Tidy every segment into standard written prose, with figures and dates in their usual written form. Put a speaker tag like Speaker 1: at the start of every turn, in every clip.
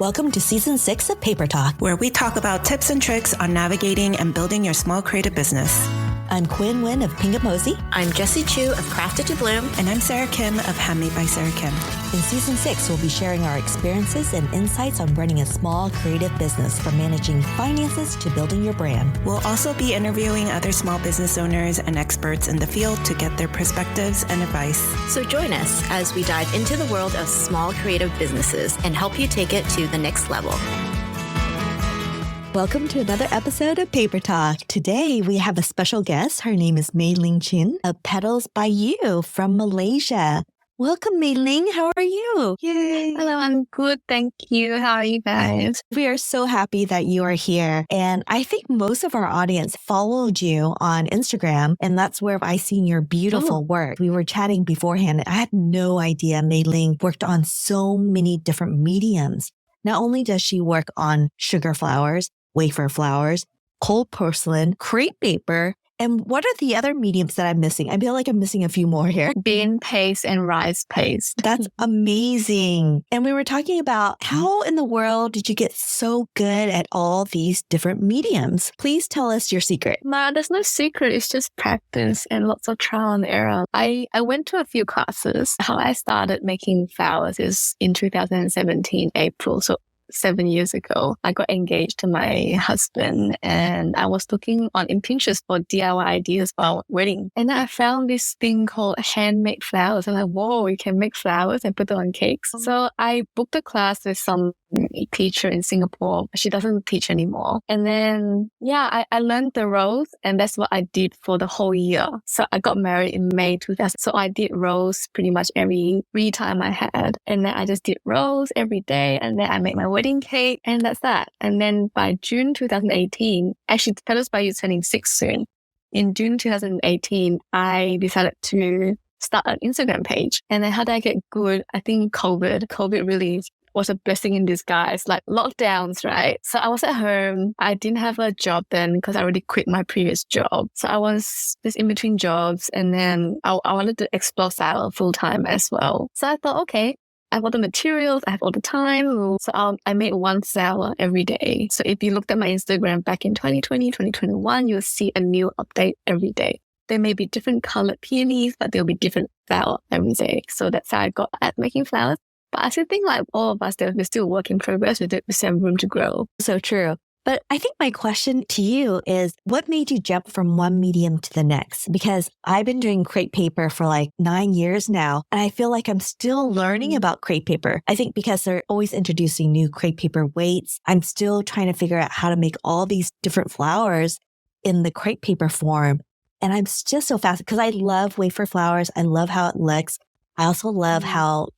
Speaker 1: Welcome to Season 6 of Paper Talk,
Speaker 2: where we talk about tips and tricks on navigating and building your small creative business.
Speaker 1: I'm Quinn Nguyen of Pingamosi.
Speaker 3: I'm Jessie Chu of Crafted to Bloom.
Speaker 2: And I'm Sarah Kim of Handmade by Sarah Kim.
Speaker 1: In Season 6, we'll be sharing our experiences and insights on running a small creative business, from managing finances to building your brand.
Speaker 2: We'll also be interviewing other small business owners and experts in the field to get their perspectives and advice.
Speaker 3: So join us as we dive into the world of small creative businesses and help you take it to the next level.
Speaker 1: Welcome to another episode of Paper Talk. Today, we have a special guest. Her name is May Ling Chen of Petals by You from Malaysia. Welcome, May Ling. How are you?
Speaker 4: Yay. Hello, I'm good. Thank you. How are you guys?
Speaker 1: We are so happy that you are here. And I think most of our audience followed you on Instagram, and that's where I seen your beautiful work. We were chatting beforehand, and I had no idea May Ling worked on so many different mediums. Not only does she work on sugar flowers, wafer flowers, cold porcelain, crepe paper, and what are the other mediums that I'm missing? I feel like I'm missing a few more here.
Speaker 4: Bean paste and rice paste.
Speaker 1: That's amazing. And we were talking about how in the world did you get so good at all these different mediums? Please tell us your secret.
Speaker 4: No, there's no secret. It's just practice and lots of trial and error. I went to a few classes. How I started making flowers is in 2017, April. So 7 years ago, I got engaged to my husband, and I was looking on Pinterest for DIY ideas for our wedding. And I found this thing called handmade flowers. I'm like, whoa, you can make flowers and put them on cakes. So I booked a class with some teacher in Singapore. She doesn't teach anymore. And then, I learned the rows, and that's what I did for the whole year. So I got married in May 2000. So I did rows pretty much every free time I had. And then I just did rows every day. And then I made my wedding cake, and that's that. And then by June 2018, actually Petals by You is turning 6 soon. In June 2018, I decided to start an Instagram page. And then how did I get good? I think COVID really was a blessing in disguise, like lockdowns, right? So I was at home. I didn't have a job then because I already quit my previous job. So I was just in between jobs, and then I wanted to explore style full time as well. So I thought, okay, I have all the materials, I have all the time. So I made one flower every day. So if you looked at my Instagram back in 2020, 2021, you'll see a new update every day. There may be different colored peonies, but there'll be different flower every day. So that's how I got at making flowers. But I still think like all of us, we're still work in progress. We still have room to grow.
Speaker 1: So true. But I think my question to you is, what made you jump from one medium to the next? Because I've been doing crepe paper for like 9 years now, and I feel like I'm still learning about crepe paper. I think because they're always introducing new crepe paper weights, I'm still trying to figure out how to make all these different flowers in the crepe paper form. And I'm just so fascinated because I love wafer flowers. I love how it looks. I also love how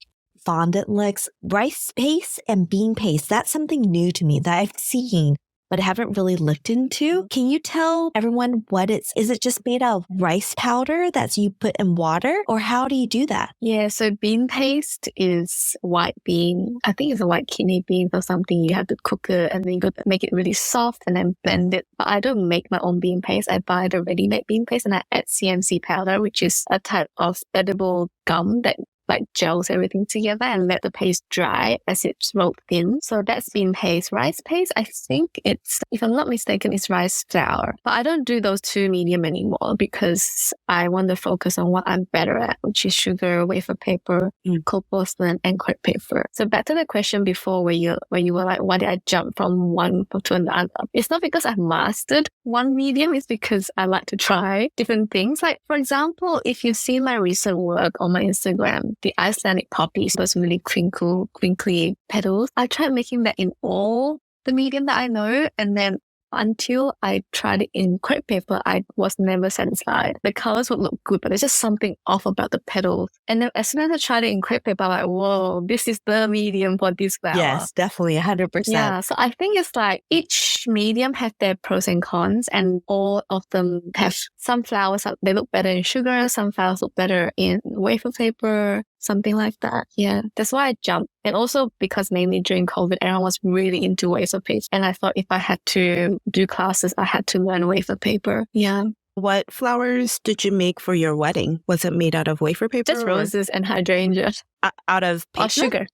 Speaker 1: fondant looks. Rice paste and bean paste, that's something new to me that I've seen, but I haven't really looked into. Can you tell everyone what is it just made out of rice powder that you put in water, or how do you do that?
Speaker 4: Yeah, so bean paste is white bean. I think it's a white kidney bean or something. You have to cook it, and then you got to make it really soft and then blend it. But I don't make my own bean paste. I buy the ready-made bean paste, and I add CMC powder, which is a type of edible gum that like gels everything together and let the paste dry as it's rolled thin. So that's bean paste. Rice paste, I think it's, if I'm not mistaken, it's rice flour. But I don't do those two medium anymore because I want to focus on what I'm better at, which is sugar, wafer paper, cold porcelain, and crepe paper. So back to the question before where you were like, why did I jump from one to another? It's not because I've mastered one medium. It's because I like to try different things. Like, for example, if you see my recent work on my Instagram, the Icelandic poppies, those really crinkly petals. I tried making that in all the medium that I know, and then until I tried it in crepe paper, I was never satisfied. The colors would look good, but there's just something off about the petals. And then as soon as I tried it in crepe paper, I'm like, whoa, this is the medium for this flower.
Speaker 1: Yes, definitely, 100%.
Speaker 4: Yeah, so I think it's like each medium have their pros and cons, and all of them have some flowers, they look better in sugar, some flowers look better in wafer paper, something like that. Yeah, that's why I jumped. And also because mainly during COVID, everyone was really into wafer paper. And I thought if I had to do classes, I had to learn wafer paper. Yeah.
Speaker 2: What flowers did you make for your wedding? Was it made out of wafer paper?
Speaker 4: Just roses and hydrangeas.
Speaker 2: Out of
Speaker 4: or sugar.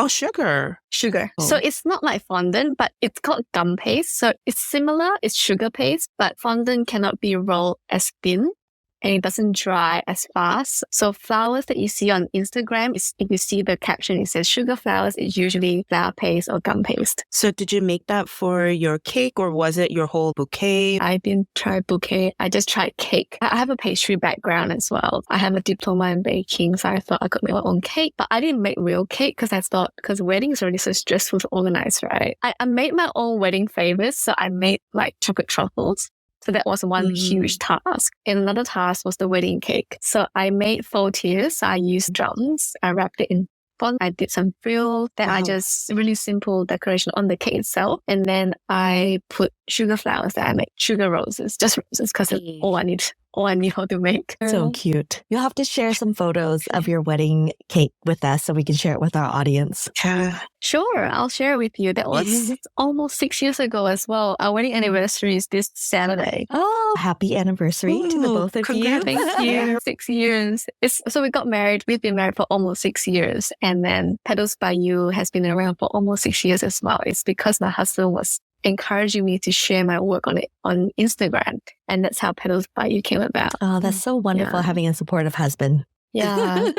Speaker 5: Oh, sugar.
Speaker 4: Sugar.
Speaker 5: Oh.
Speaker 4: So it's not like fondant, but it's called gum paste. So it's similar. It's sugar paste, but fondant cannot be rolled as thin and it doesn't dry as fast. So flowers that you see on Instagram, if you see the caption, it says sugar flowers, it's usually flower paste or gum paste.
Speaker 5: So did you make that for your cake or was it your whole bouquet?
Speaker 4: I didn't try bouquet. I just tried cake. I have a pastry background as well. I have a diploma in baking, so I thought I could make my own cake. But I didn't make real cake because I thought, because wedding is already so stressful to organize, right? I made my own wedding favors. So I made like chocolate truffles. So that was one huge task. And another task was the wedding cake. So I made faux tiers. I used drums. I wrapped it in fun. I did some frill. Then I just really simple decoration on the cake itself. And then I put sugar flowers that I made, sugar roses, just roses, because it's all I knew how to make.
Speaker 1: So cute. You'll have to share some photos of your wedding cake with us so we can share it with our audience.
Speaker 4: Sure, I'll share it with you. That was almost 6 years ago as well. Our wedding anniversary is this Saturday.
Speaker 1: Oh, happy anniversary to the both of you.
Speaker 4: Thank you. 6 years. So we got married. We've been married for almost 6 years. And then Petals by You has been around for almost 6 years as well. It's because my husband was encouraging me to share my work on Instagram. And that's how Petals by You came about.
Speaker 1: Oh, that's so wonderful having a supportive husband.
Speaker 4: Yeah,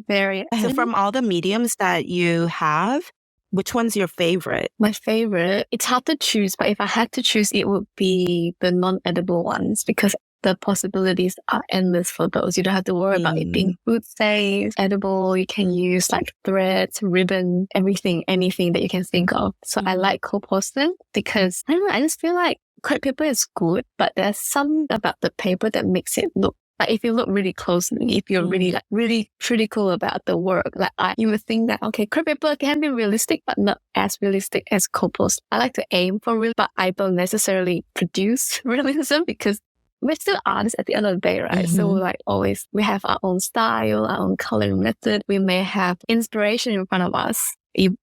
Speaker 4: very.
Speaker 5: So from all the mediums that you have, which one's your favorite?
Speaker 4: My favorite, it's hard to choose, but if I had to choose, it would be the non-edible ones because the possibilities are endless for those. You don't have to worry about it being food safe, edible. You can use like threads, ribbon, everything, anything that you can think of. So I like cold porcelain because I don't know, I just feel like crepe paper is good, but there's something about the paper that makes it look like if you look really closely, if you're really critical about the work, you would think that, okay, crepe paper can be realistic, but not as realistic as cold porcelain. I like to aim for real, but I don't necessarily produce realism because we're still artists at the end of the day, right? So we have our own style, our own coloring method. We may have inspiration in front of us,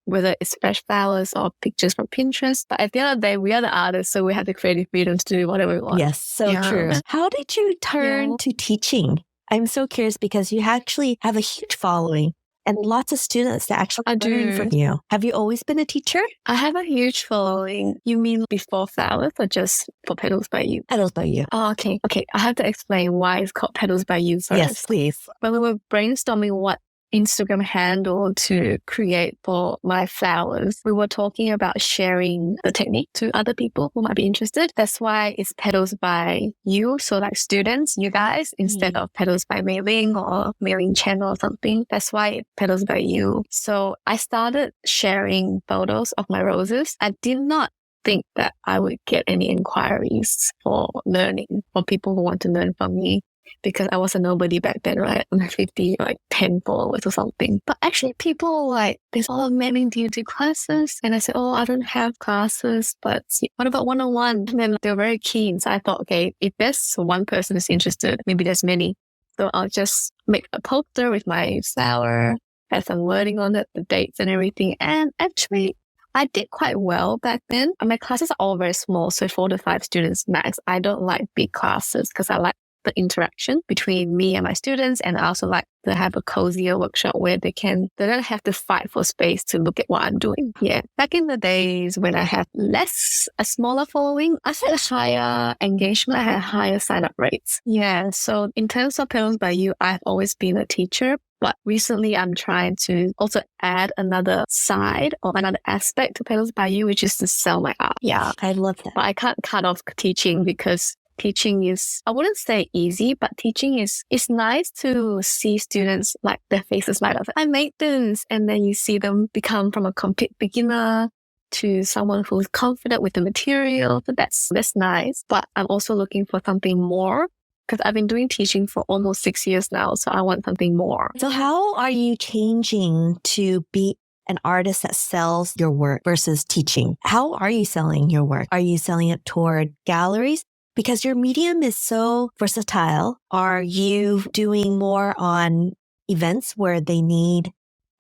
Speaker 4: whether it's fresh flowers or pictures from Pinterest. But at the end of the day, we are the artists, so we have the creative freedom to do whatever we want.
Speaker 1: Yes, so true. How did you turn to teaching? I'm so curious because you actually have a huge following and lots of students that actually learn from you. Have you always been a teacher?
Speaker 4: I have a huge following. You mean before flowers or just for Petals by You?
Speaker 1: Petals by You.
Speaker 4: Oh, okay. I have to explain why it's called Petals by You first.
Speaker 1: Yes, please.
Speaker 4: When we were brainstorming what Instagram handle to create for my flowers, we were talking about sharing the technique to other people who might be interested. That's why it's Petals by You. So like students, you guys, instead of Petals by May Ling or May Ling Chen or something. That's why it's Petals by You. So I started sharing photos of my roses. I did not think that I would get any inquiries for learning, for people who want to learn from me. Because I was a nobody back then, right? I'm 50, 10 followers or something. But actually people there's all of May Ling, do you do classes? And I said, I don't have classes, but what about one-on-one? And then they were very keen. So I thought, okay, if there's one person who's interested, maybe there's many. So I'll just make a poster with my flower, have some wording on it, the dates and everything. And actually, I did quite well back then. My classes are all very small, so 4 to 5 students max. I don't like big classes because I like the interaction between me and my students, and I also like to have a cozier workshop where they don't have to fight for space to look at what I'm doing. Yeah. Back in the days when I had a smaller following, I had higher engagement, I had higher sign-up rates. Yeah. So in terms of Petals by You, I've always been a teacher. But recently I'm trying to also add another side or another aspect to Petals by You, which is to sell my art. Yeah.
Speaker 1: I love that.
Speaker 4: But I can't cut off teaching because teaching is, I wouldn't say easy, but teaching it's nice to see students their faces light up. I made this, and then you see them become from a complete beginner to someone who's confident with the material. So that's nice. But I'm also looking for something more because I've been doing teaching for almost 6 years now. So I want something more.
Speaker 1: So how are you changing to be an artist that sells your work versus teaching? How are you selling your work? Are you selling it toward galleries? Because your medium is so versatile. Are you doing more on events where they need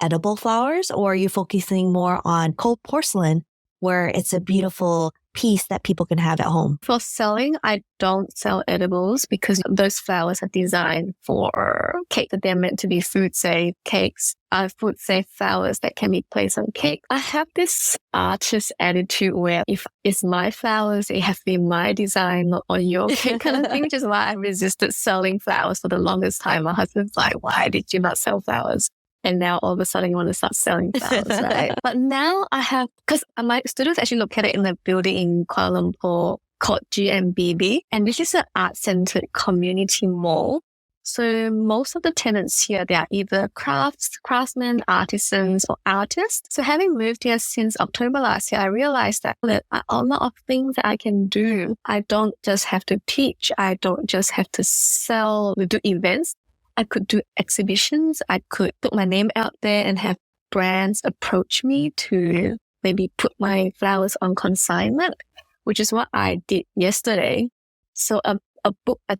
Speaker 1: edible flowers, or are you focusing more on cold porcelain where it's a beautiful piece that people can have at home?
Speaker 4: For selling, I don't sell edibles because those flowers are designed for cake that they're meant to be food safe cakes. Food safe flowers that can be placed on cake. I have this artist attitude where if it's my flowers, it has to be my design, not on your cake kind of thing, which is why I resisted selling flowers for the longest time. My husband's like, why did you not sell flowers? And now all of a sudden you want to start selling flowers, right? But now I have, because my studio's actually located in a building in Kuala Lumpur called GMBB. And this is an art-centered community mall. So most of the tenants here, they are either craftsmen, artisans, or artists. So having moved here since October last year, I realized that there are a lot of things that I can do. I don't just have to teach. I don't just have to sell, do events. I could do exhibitions. I could put my name out there and have brands approach me to maybe put my flowers on consignment, which is what I did yesterday. So a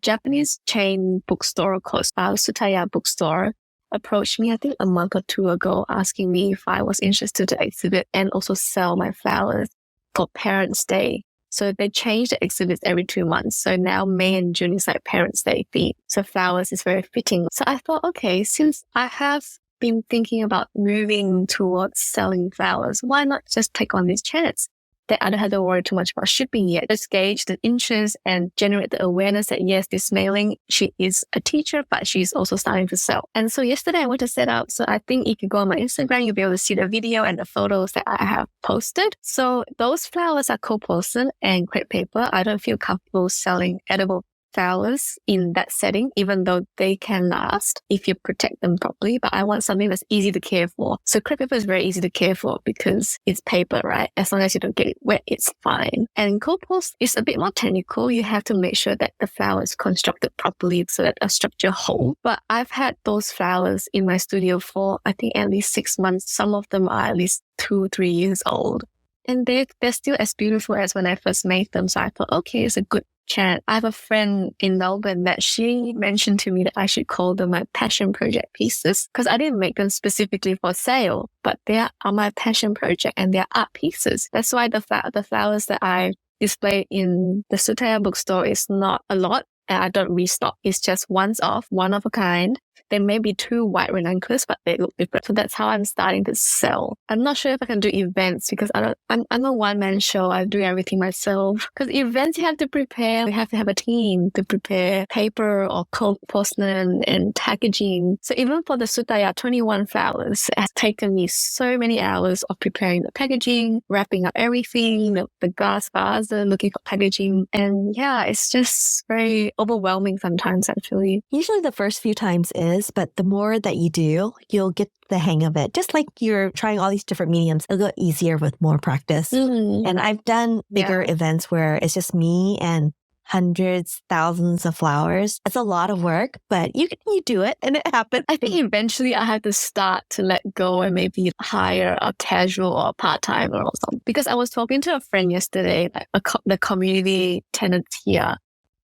Speaker 4: Japanese chain bookstore called Sutaya Bookstore approached me, I think a month or two ago, asking me if I was interested to exhibit and also sell my flowers for Parents' Day. So they change the exhibits every 2 months. So now May and June is like Parents' Day theme. So flowers is very fitting. So I thought, okay, since I have been thinking about moving towards selling flowers, why not just take on this chance? That I don't have to worry too much about shipping yet. Just gauge the interest and generate the awareness that yes, this May Ling, she is a teacher, but she's also starting to sell. And so yesterday I went to set up. So I think if you go on my Instagram, you'll be able to see the video and the photos that I have posted. So those flowers are co-posted and crepe paper. I don't feel comfortable selling edible flowers in that setting, even though they can last if you protect them properly. But I want something that's easy to care for. So crepe paper is very easy to care for because it's paper, right? As long as you don't get it wet, it's fine. And compost is a bit more technical. You have to make sure that the flower is constructed properly so that a structure holds. But I've had those flowers in my studio for, I think, at least 6 months. Some of them are at least 2-3 years old. And they're still as beautiful as when I first made them. So I thought, okay, it's a good chance. I have a friend in Melbourne that she mentioned to me that I should call them my passion project pieces because I didn't make them specifically for sale, but they are my passion project and they're art pieces. That's why the flowers that I display in the Sutaya bookstore is not a lot. And I don't restock. It's just once off, one of a kind. There may be 2 white ranunculuses, but they look different. So that's how I'm starting to sell. I'm not sure if I can do events because I'm a one-man show. I do everything myself. Because events you have to prepare. You have to have a team to prepare paper or porcelain and packaging. So even for the Sutaya 21 flowers, it has taken me so many hours of preparing the packaging, wrapping up everything, the glass vase, looking for packaging. And yeah, it's just very overwhelming sometimes actually.
Speaker 1: Usually the first few times is, but the more that you do, you'll get the hang of it. Just like you're trying all these different mediums, it'll go easier with more practice.
Speaker 4: Mm-hmm.
Speaker 1: And I've done bigger events where it's just me and hundreds, thousands of flowers. It's a lot of work, but you do it and it happens.
Speaker 4: I think eventually I have to start to let go and maybe hire a casual or part-time or something. Because I was talking to a friend yesterday, like the community tenants here,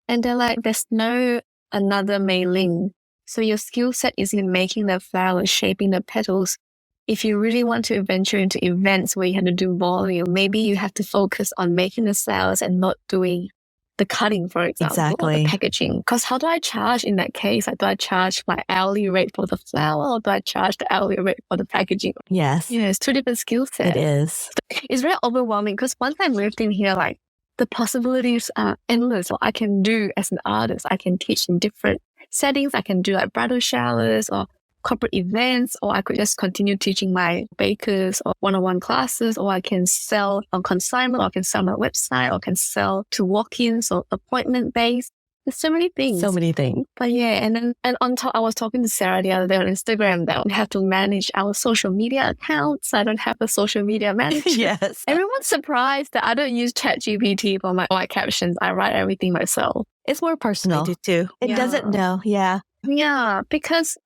Speaker 4: and they're like, there's no another May Ling. So your skill set is in making the flowers, shaping the petals. If you really want to venture into events where you have to do volume, maybe you have to focus on making the flowers and not doing the cutting, for example,
Speaker 1: Exactly.
Speaker 4: or the packaging. Because how do I charge in that case? Like, do I charge my hourly rate for the flower or do I charge the hourly rate for the packaging?
Speaker 1: Yes,
Speaker 4: Yeah, it's 2 different skill sets.
Speaker 1: it is.
Speaker 4: It's very overwhelming because once I moved in here, like the possibilities are endless. What I can do as an artist, I can teach in different settings. I can do like bridal showers or corporate events, or I could just continue teaching my bakers or one-on-one classes, or I can sell on consignment, or I can sell my website, or I can sell to walk-ins or appointment-based. There's so many things.
Speaker 1: So many things.
Speaker 4: But yeah, and on top, I was talking to Sarah the other day on Instagram that we have to manage our social media accounts. I don't have a social media manager.
Speaker 1: Yes.
Speaker 4: Everyone's surprised that I don't use ChatGPT for my captions. I write everything myself.
Speaker 1: It's more personal.
Speaker 5: I do too.
Speaker 1: It doesn't know. Yeah.
Speaker 4: Yeah, because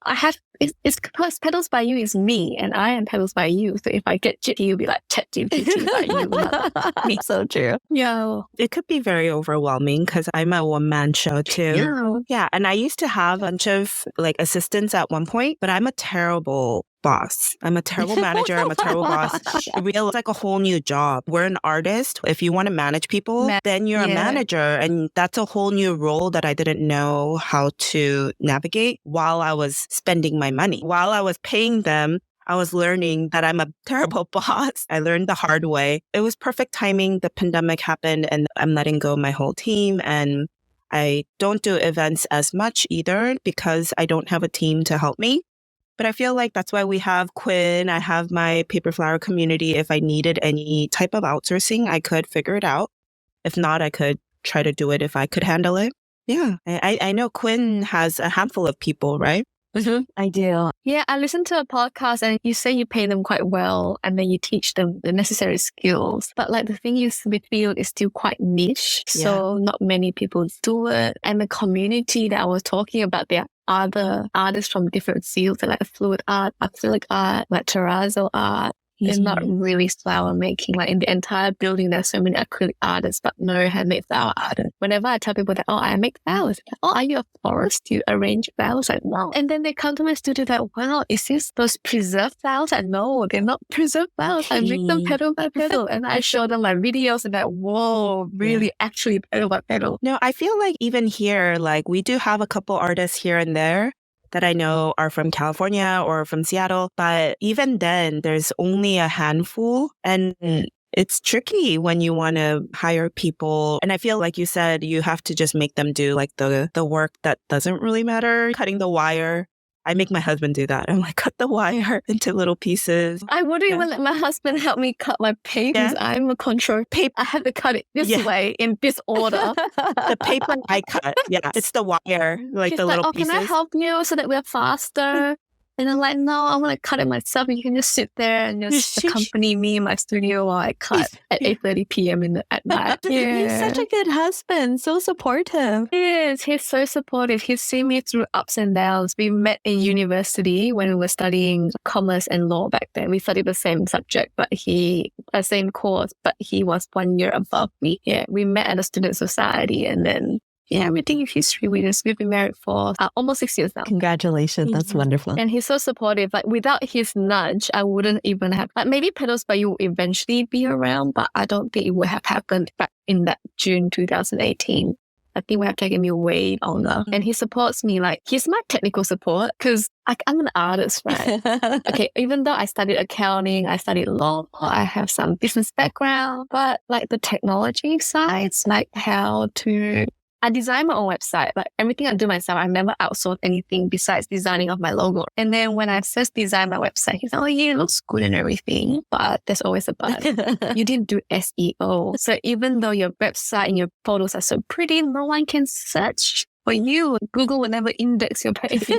Speaker 4: it's because Petals by You is me and I am Petals by You. So if I get jitty, you'll be like ChatGPT by you. Not me.
Speaker 1: So true.
Speaker 4: Yeah.
Speaker 5: It could be very overwhelming because I'm a one-man show too.
Speaker 4: Yeah.
Speaker 5: Yeah. And I used to have a bunch of like assistants at one point, but I'm a terrible boss. I'm a terrible manager. I'm a terrible boss. I realized like a whole new job. We're an artist. If you want to manage people, then you're a manager. And that's a whole new role that I didn't know how to navigate while I was spending my money. While I was paying them, I was learning that I'm a terrible boss. I learned the hard way. It was perfect timing. The pandemic happened and I'm letting go of my whole team. And I don't do events as much either because I don't have a team to help me. But I feel like that's why we have Quinn. I have my paper flower community. If I needed any type of outsourcing, I could figure it out. If not, I could try to do it if I could handle it. Yeah. I know Quinn has a handful of people, right?
Speaker 1: Mm-hmm. I do.
Speaker 4: Yeah, I listened to a podcast and you say you pay them quite well and then you teach them the necessary skills. But like the thing is, the field is still quite niche. So not many people do it. And the community that I was talking about, there are other artists from different fields like fluid art, acrylic art, like terrazzo art. They're not really flower making. Like in the entire building, there's so many acrylic artists, but no handmade flower artists. Whenever I tell people that, oh, I make flowers. Oh, are you a florist? Do you arrange flowers? Like, no. And then they come to my studio like, wow, is this those preserved flowers? Like, no, they're not preserved flowers. I make them petal by petal. And I show them my videos and like, whoa, really actually petal by petal.
Speaker 5: No, I feel like even here, like we do have a couple artists here and there that I know are from California or from Seattle. But even then, there's only a handful. And it's tricky when you want to hire people. And I feel like you said, you have to just make them do like the work that doesn't really matter, cutting the wire. I make my husband do that. I'm like, cut the wire into little pieces.
Speaker 4: I wouldn't even let my husband help me cut my paper because I'm a control paper. I have to cut it this way in this order.
Speaker 5: The paper I cut, it's the wire, like
Speaker 4: He's
Speaker 5: the
Speaker 4: like,
Speaker 5: little pieces.
Speaker 4: Can I help you so that we're faster? And I'm like, no, I want to cut it myself. You can just sit there and just accompany me in my studio while I cut at 8:30 p.m. at night.
Speaker 1: He's such a good husband, so supportive.
Speaker 4: He's so supportive. He's seen me through ups and downs. We met in university when we were studying commerce and law back then. We studied the same subject, but same course, but he was 1 year above me. Yeah, we met at a student society and then everything is history. We've been married for almost 6 years now.
Speaker 1: Congratulations. That's wonderful.
Speaker 4: And he's so supportive. Like without his nudge, I wouldn't even have, like maybe Petals by You will eventually be around, but I don't think it would have happened back in that June 2018. I think we have taken me way longer. And he supports me. Like he's my technical support because I'm an artist, right? Okay, even though I studied accounting, I studied law, I have some business background, but like the technology sides, like I design my own website. Like everything I do myself, I never outsource anything besides designing of my logo. And then when I first designed my website, he's like, oh yeah, it looks good and everything. But there's always a but. You didn't do SEO. So even though your website and your photos are so pretty, no one can search for you. Google will never index your page.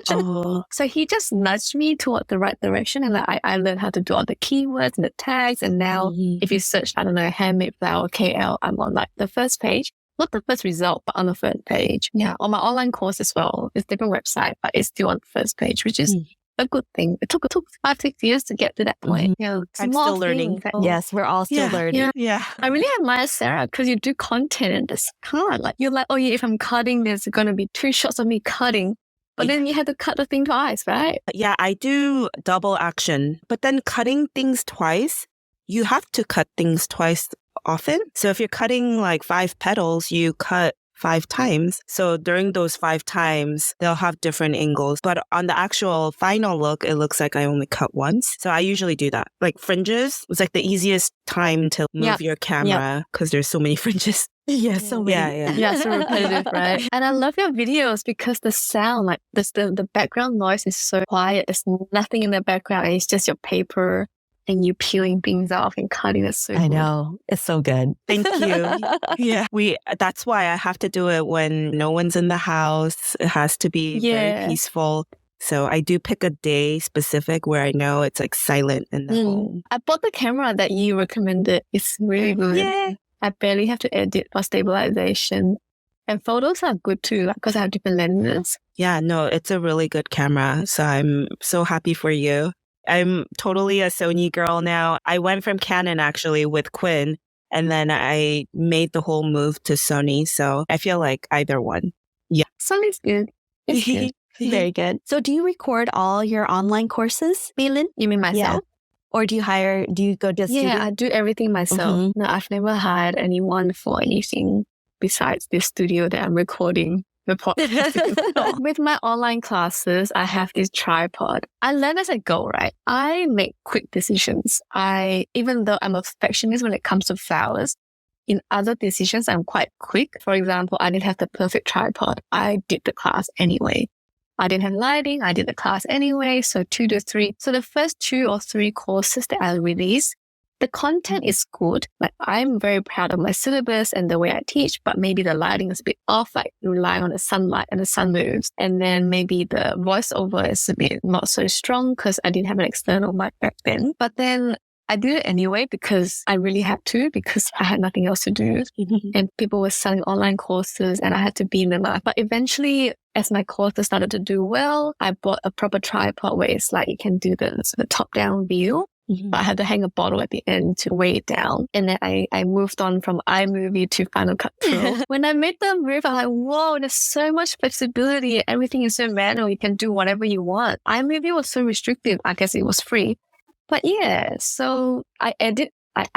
Speaker 4: So he just nudged me toward the right direction. And I learned how to do all the keywords and the tags. And now if you search, I don't know, handmade flower KL, I'm on like the first page. Not the first result, but on the first page. Yeah, on my online course as well. It's a different website, but it's still on the first page, which is a good thing. It took 5-6 years to get to that point.
Speaker 1: Yeah,
Speaker 5: I'm still learning.
Speaker 1: Yes, we're all still learning.
Speaker 5: Yeah.
Speaker 4: I really admire Sarah because you do content and it's hard. Like you're like, oh yeah, if I'm cutting, there's going to be 2 shots of me cutting. But then you had to cut the thing twice, right?
Speaker 5: Yeah, I do double action. But then cutting things twice, you have to cut things twice often. So if you're cutting like 5 petals, you cut 5 times. So during those 5 times, they'll have different angles. But on the actual final look, it looks like I only cut once. So I usually do that. Like fringes was like the easiest time to move your camera because there's so many fringes.
Speaker 1: Yes, so many.
Speaker 4: Yeah, so repetitive, right? And I love your videos because the sound, like the background noise is so quiet. There's nothing in the background. It's just your paper. And you peeling things off and cutting it so
Speaker 1: I know. It's so good.
Speaker 5: Thank you. That's why I have to do it when no one's in the house. It has to be very peaceful. So I do pick a day specific where I know it's like silent in the home.
Speaker 4: I bought the camera that you recommended. It's really good.
Speaker 5: Yeah.
Speaker 4: I barely have to edit for stabilization. And photos are good too, because I have different lenses.
Speaker 5: Yeah, no, it's a really good camera. So I'm so happy for you. I'm totally a Sony girl now. I went from Canon actually with Quinn, and then I made the whole move to Sony. So I feel like either one. Yeah.
Speaker 4: Sony's good. It's good.
Speaker 1: Very good. So do you record all your online courses, May Ling?
Speaker 4: You mean myself?
Speaker 1: Or do you go to a studio?
Speaker 4: Yeah, I do everything myself. No, I've never hired anyone for anything besides this studio that I'm recording the podcast. With my online classes, I have this tripod. I learn as I go, right? I make quick decisions. Even though I'm a perfectionist when it comes to flowers, in other decisions, I'm quite quick. For example, I didn't have the perfect tripod. I did the class anyway. I didn't have lighting. I did the class anyway. So 2 to 3. So the first 2 or 3 courses that I release, the content is good. Like I'm very proud of my syllabus and the way I teach, but maybe the lighting is a bit off, like relying on the sunlight and the sun moves. And then maybe the voiceover is a bit not so strong because I didn't have an external mic back then. But then I did it anyway because I really had to, because I had nothing else to do. And people were selling online courses and I had to be in the life. But eventually, as my courses started to do well, I bought a proper tripod where it's like you can do the top-down view. But I had to hang a bottle at the end to weigh it down. And then I moved on from iMovie to Final Cut Pro. When I made the move, I'm like, whoa, there's so much flexibility. Everything is so manual. You can do whatever you want. iMovie was so restrictive. I guess it was free. But yeah, so I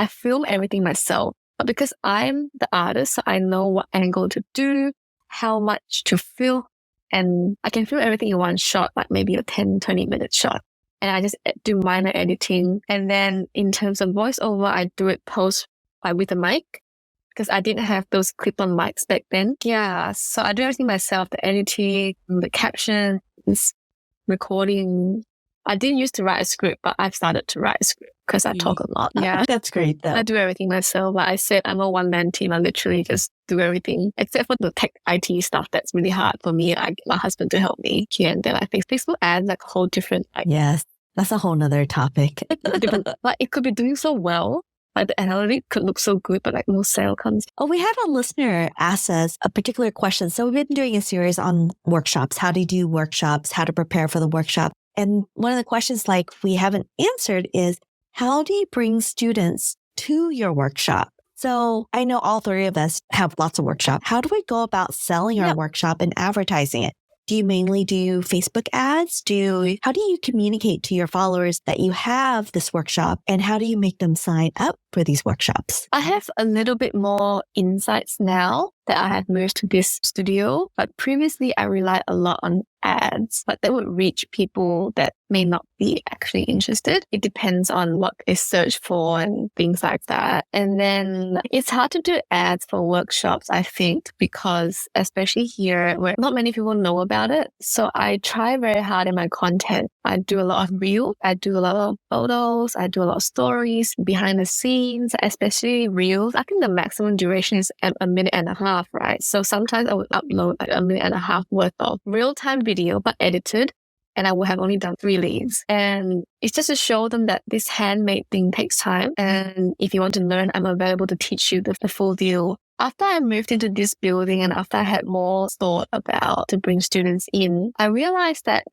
Speaker 4: film everything myself. But because I'm the artist, so I know what angle to do, how much to film, and I can film everything in one shot, like maybe a 10, 20-minute shot. And I just do minor editing. And then in terms of voiceover, I do it with a mic because I didn't have those clip-on mics back then. Yeah, so I do everything myself, the editing, the captions, recording. I didn't used to write a script, but I've started to write a script because I talk a lot. Yeah,
Speaker 1: that's great though.
Speaker 4: I do everything myself. Like I said, I'm a one-man team. I literally just do everything except for the tech IT stuff. That's really hard for me. I get my husband to help me here and there. I think Facebook ads like a whole different.
Speaker 1: Yes, that's a whole nother topic.
Speaker 4: Like it could be doing so well. Like the analytics could look so good, but like no sale comes.
Speaker 1: Oh, we had a listener ask us a particular question. So we've been doing a series on workshops, how to do workshops, how to prepare for the workshop. And one of the questions like we haven't answered is, how do you bring students to your workshop? So I know all 3 of us have lots of workshops. How do we go about selling our workshop and advertising it? Do you mainly do Facebook ads? How do you communicate to your followers that you have this workshop, and how do you make them sign up for these workshops?
Speaker 4: I have a little bit more insights now that I have moved to this studio, but previously I relied a lot on ads, but they would reach people that may not be actually interested. It depends on what they search for and things like that. And then it's hard to do ads for workshops, I think, because especially here where not many people know about it. So I try very hard in my content. I do a lot of reels. I do a lot of photos. I do a lot of stories behind the scenes, especially reels. I think the maximum duration is a minute and a half, right? So sometimes I would upload like a minute and a half worth of real-time video, but edited. And I will have only done 3 leads. And it's just to show them that this handmade thing takes time. And if you want to learn, I'm available to teach you the full deal. After I moved into this building and after I had more thought about to bring students in, I realized that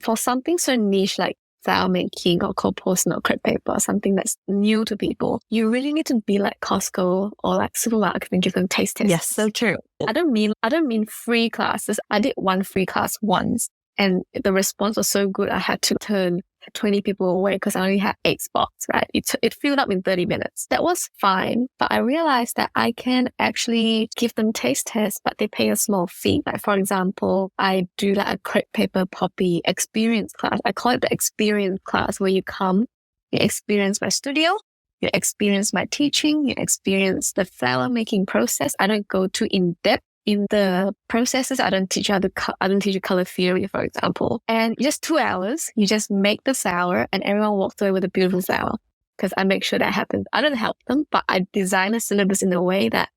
Speaker 4: for something so niche like flower making or composting or crepe paper, something that's new to people, you really need to be like Costco or like supermarket and give them taste tests.
Speaker 1: Yes, so true.
Speaker 4: I don't mean free classes. I did one free class once. And the response was so good, I had to turn 20 people away because I only had 8 spots, right? It filled up in 30 minutes. That was fine. But I realized that I can actually give them taste tests, but they pay a small fee. Like, for example, I do like a crepe paper poppy experience class. I call it the experience class, where you come, you experience my studio, you experience my teaching, you experience the flower making process. I don't go too in depth in the processes. I don't teach you color theory, for example. And just 2 hours, you just make the flower and everyone walks away with a beautiful flower, because I make sure that happens. I don't help them, but I design a syllabus in a way that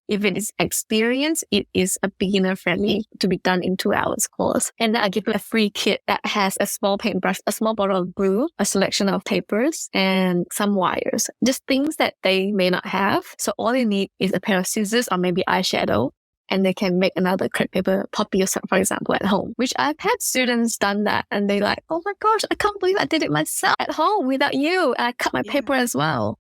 Speaker 4: if it is experience, it is a beginner friendly to be done in 2 hours course. And then I give them a free kit that has a small paintbrush, a small bottle of glue, a selection of papers, and some wires. Just things that they may not have. So all they need is a pair of scissors or maybe eyeshadow, and they can make another crepe paper poppy, for example, at home, which I've had students done that. And they're like, oh my gosh, I can't believe I did it myself at home without you. And I cut my paper as well.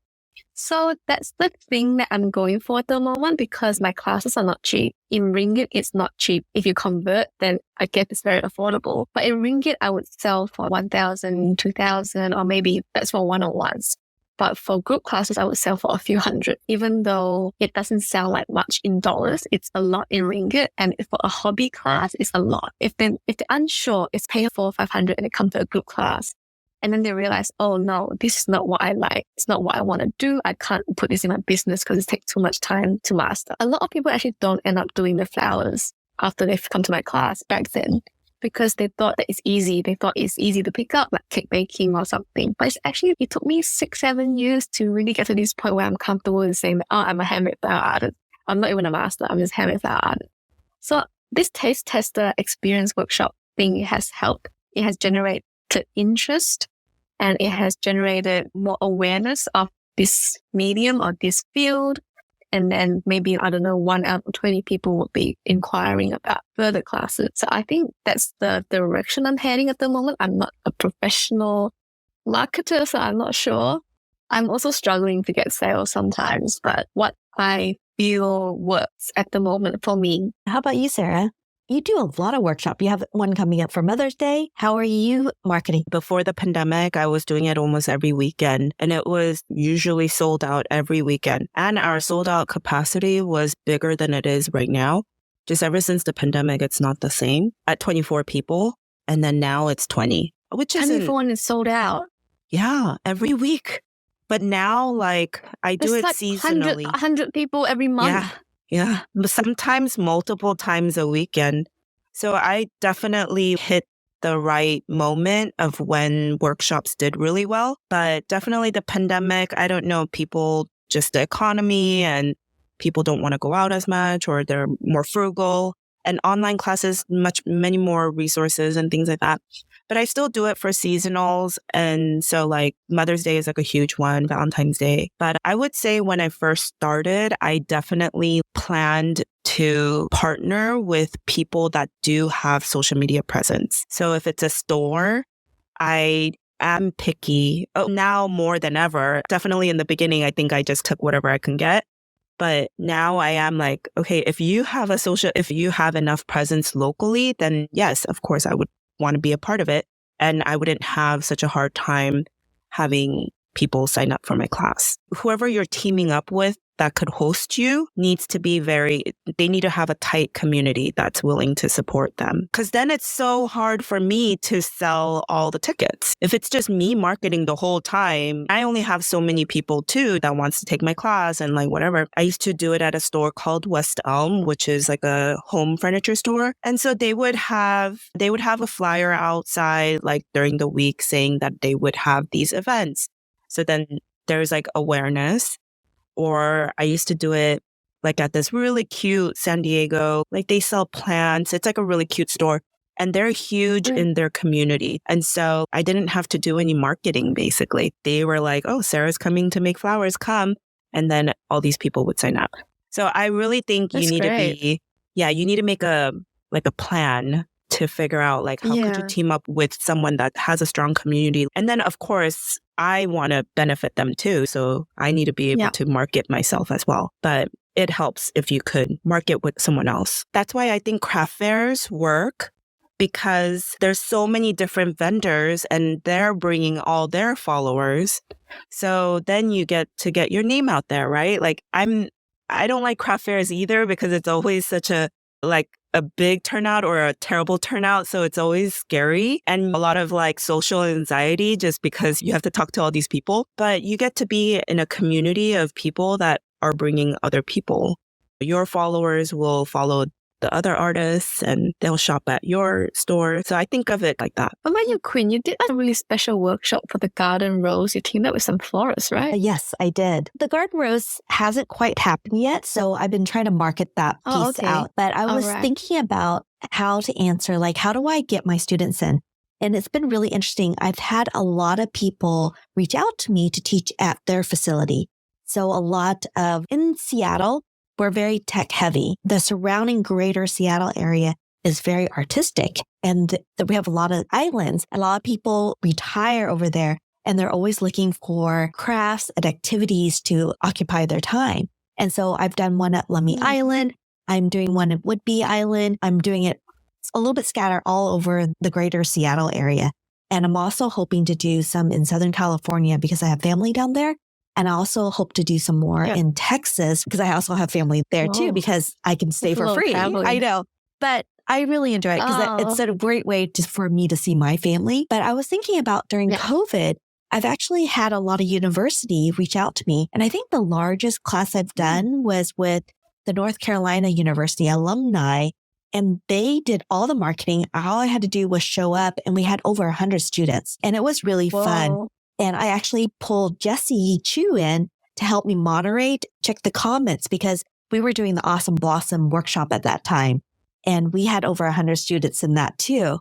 Speaker 4: So that's the thing that I'm going for at the moment because my classes are not cheap. In ringgit, it's not cheap. If you convert, then I guess it's very affordable. But in ringgit, I would sell for 1,000, 2,000, or maybe that's for one-on-ones. But for group classes, I would sell for a few hundred, even though it doesn't sound like much in dollars. It's a lot in ringgit. And for a hobby class, it's a lot. If they're unsure, it's pay 400 or 500 and they come to a group class. And then they realize, oh no, this is not what I like. It's not what I want to do. I can't put this in my business because it takes too much time to master. A lot of people actually don't end up doing the flowers after they've come to my class back then because they thought that it's easy. They thought it's easy to pick up like cake baking or something. But it took me 6-7 years to really get to this point where I'm comfortable in saying, oh, I'm a handmade flower artist. I'm not even a master. I'm just a handmade flower artist. So this taste tester experience workshop thing has helped. It has generated interest and it has generated more awareness of this medium or this field. And then maybe, I don't know, 1 out of 20 people would be inquiring about further classes. So I think that's the direction I'm heading at the moment. I'm not a professional marketer, so I'm not sure. I'm also struggling to get sales sometimes, but what I feel works at the moment for me.
Speaker 1: How about you, Sarah? You do a lot of workshop. You have one coming up for Mother's Day. How are you marketing?
Speaker 5: Before the pandemic, I was doing it almost every weekend, and it was usually sold out every weekend. And our sold out capacity was bigger than it is right now. Just ever since the pandemic, it's not the same at 24 people. And then now it's 20, which is
Speaker 4: 24 is sold out.
Speaker 5: Yeah, every week. But now, like, I do it
Speaker 4: like
Speaker 5: seasonally.
Speaker 4: 100 people every month.
Speaker 5: Yeah, sometimes multiple times a weekend. So I definitely hit the right moment of when workshops did really well. But definitely the pandemic, I don't know, people, just the economy and people don't want to go out as much or they're more frugal. And online classes, many more resources and things like that. But I still do it for seasonals. And so like Mother's Day is like a huge one, Valentine's Day. But I would say when I first started, I definitely planned to partner with people that do have social media presence. So if it's a store, I am picky. Oh, now more than ever. Definitely in the beginning, I think I just took whatever I can get. But now I am like, okay, if you have enough presence locally, then yes, of course, I would want to be a part of it. And I wouldn't have such a hard time having people sign up for my class. Whoever you're teaming up with that could host you needs to be they need to have a tight community that's willing to support them. Because then it's so hard for me to sell all the tickets. If it's just me marketing the whole time, I only have so many people too that wants to take my class and like whatever. I used to do it at a store called West Elm, which is like a home furniture store. And so they would have a flyer outside like during the week saying that they would have these events. So then there's like awareness. Or I used to do it like at this really cute San Diego, like they sell plants. It's like a really cute store and they're huge in their community. And so I didn't have to do any marketing basically. They were like, oh, Sarah's coming to make flowers, come. And then all these people would sign up. So I really think you need to make a plan to figure out like how could you team up with someone that has a strong community. And then of course, I want to benefit them too. So I need to be able to market myself as well. But it helps if you could market with someone else. That's why I think craft fairs work because there's so many different vendors and they're bringing all their followers. So then you get to get your name out there, right? Like I don't like craft fairs either because it's always such a big turnout or a terrible turnout. So it's always scary and a lot of like social anxiety just because you have to talk to all these people. But you get to be in a community of people that are bringing other people. Your followers will follow the other artists and they'll shop at your store. So I think of it like that.
Speaker 4: What about you, Quinn? You did a really special workshop for the Garden Rose. You teamed up with some florists, right?
Speaker 1: Yes, I did. The Garden Rose hasn't quite happened yet, so I've been trying to market that piece out. But I was thinking about how to answer, like, how do I get my students in? And it's been really interesting. I've had a lot of people reach out to me to teach at their facility. So in Seattle, we're very tech heavy. The surrounding greater Seattle area is very artistic and we have a lot of islands. A lot of people retire over there and they're always looking for crafts and activities to occupy their time. And so I've done one at Lummi Island. I'm doing one at Whidbey Island. I'm doing it a little bit scattered all over the greater Seattle area. And I'm also hoping to do some in Southern California because I have family down there. And I also hope to do some more in Texas because I also have family there too, because I can stay for free.
Speaker 4: Traveling.
Speaker 1: I know. But I really enjoy it because it's a great way for me to see my family. But I was thinking about during COVID, I've actually had a lot of university reach out to me. And I think the largest class I've done was with the North Carolina University alumni. And they did all the marketing. All I had to do was show up, and we had over 100 students. And it was really fun. And I actually pulled Jessie Chu in to help me moderate, check the comments, because we were doing the Awesome Blossom workshop at that time. And we had over 100 students in that too.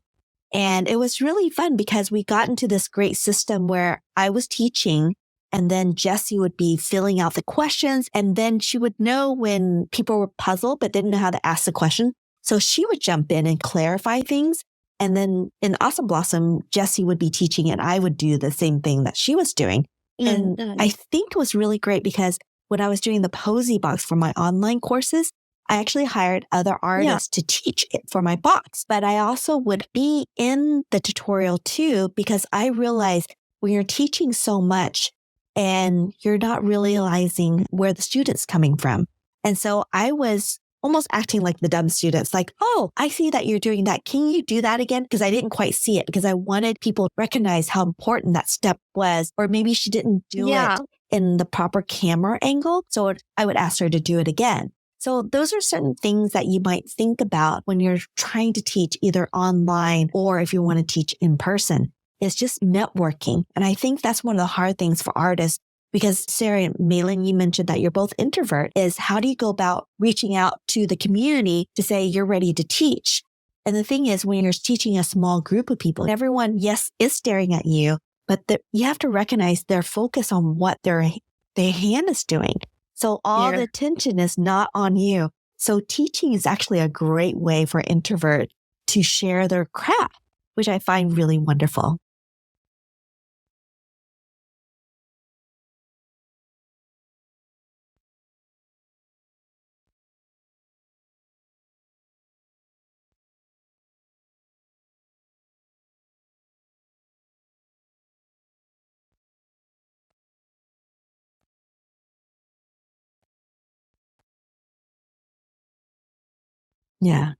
Speaker 1: And it was really fun because we got into this great system where I was teaching, and then Jessie would be filling out the questions. And then she would know when people were puzzled but didn't know how to ask the question. So she would jump in and clarify things. And then in Awesome Blossom, Jessie would be teaching and I would do the same thing that she was doing. And I think it was really great because when I was doing the Posy box for my online courses, I actually hired other artists to teach it for my box. But I also would be in the tutorial too, because I realized when you're teaching so much and you're not realizing where the student's coming from. And so I was almost acting like the dumb students, like, oh, I see that you're doing that. Can you do that again? Because I didn't quite see it because I wanted people to recognize how important that step was, or maybe she didn't do it in the proper camera angle. So I would ask her to do it again. So those are certain things that you might think about when you're trying to teach either online or if you want to teach in person. It's just networking. And I think that's one of the hard things for artists. Because Sarah and May Ling, you mentioned that you're both introvert, is how do you go about reaching out to the community to say you're ready to teach? And the thing is, when you're teaching a small group of people, everyone, yes, is staring at you, but you have to recognize their focus on what their hand is doing. So all the attention is not on you. So teaching is actually a great way for introvert to share their craft, which I find really wonderful. Yeah.